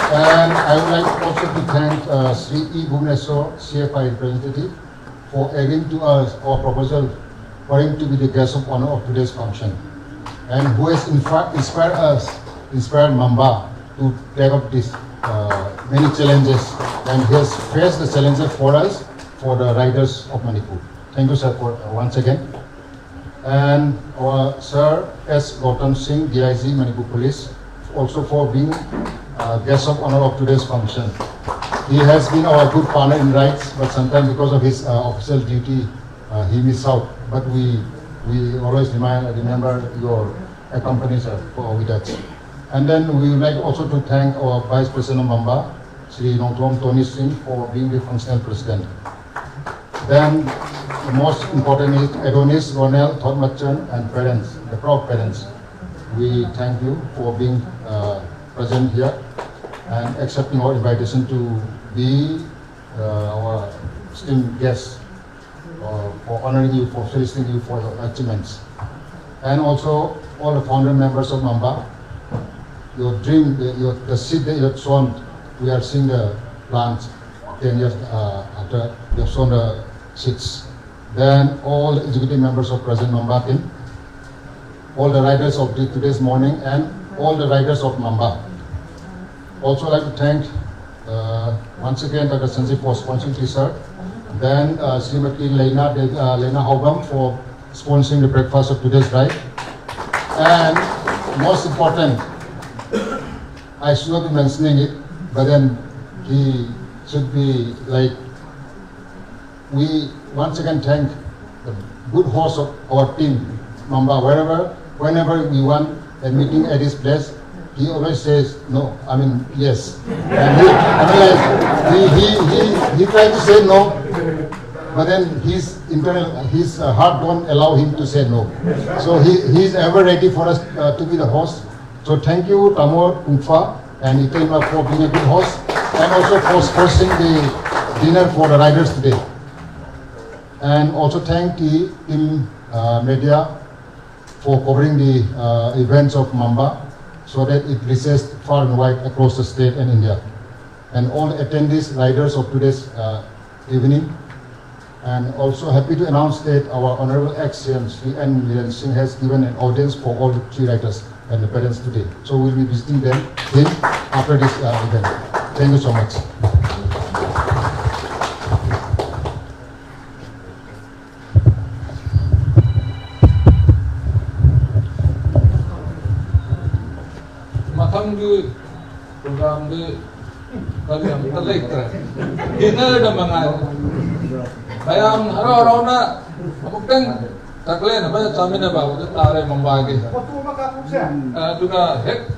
S3: And I would like also to thank Sri E. Bhuvneshwar, CFI representative, for agreeing to our proposal for him to be the guest of honor of today's function, and who has inspired MAAMBA to take up these many challenges, and he has faced the challenges for us, for the riders of Manipur. Thank you, sir, for once again. And our Sir S. Gautam Singh, DIG, Manipur Police, also for being guest of honor of today's function. He has been our good partner in rides, but sometimes because of his official duty, he missed out. But we we always remember your accompanies with us. And then we would like also to thank our Vice President of MAAMBA, Sri Nongtom Tony Singh, for being the functional president. Then the most important is Adonis, Ronel, Thotmachan, and parents, the proud parents. We thank you for being present here and accepting our invitation to be our esteemed guests for honoring you, for felicitating you for your achievements. And also all the founder members of MAAMBA, your dream, the seed that you have sown, we are seeing the plants 10 years after you have sown the seeds. Then all the executive members of present MAAMBA team, all the riders of today's morning, and all the riders of MAAMBA. Also like to thank once again Dr. Sanjeev for sponsoring t-shirt. Then Srimati Lena Haubam for sponsoring the breakfast of today's ride. And most important, I should not be mentioning it, but then he should be like, we once again thank the good host of our team, MAAMBA, whenever we want a meeting at his place, he always says no, yes. And he tried to say no, but then his heart don't allow him to say no. So he's ever ready for us to be the host. So thank you, Tamor, Umfa, and Itaima for being a good host, and also for sponsoring the dinner for the riders today. And also thank the team media for covering the events of MAAMBA so that it reaches far and wide across the state and India. And all attendees, riders of today's evening. And also happy to announce that our Honorable ex-CM Sri N. Viren Singh has given an audience for all the 3 riders and the parents today. So we'll be visiting him after this event. Thank you so much.
S1: Matanggi program di kalian terlekter. Dinner na mga bayang araw-araw na mabugtang taklen apa sa amin na ba udah tare membagi. Juga hek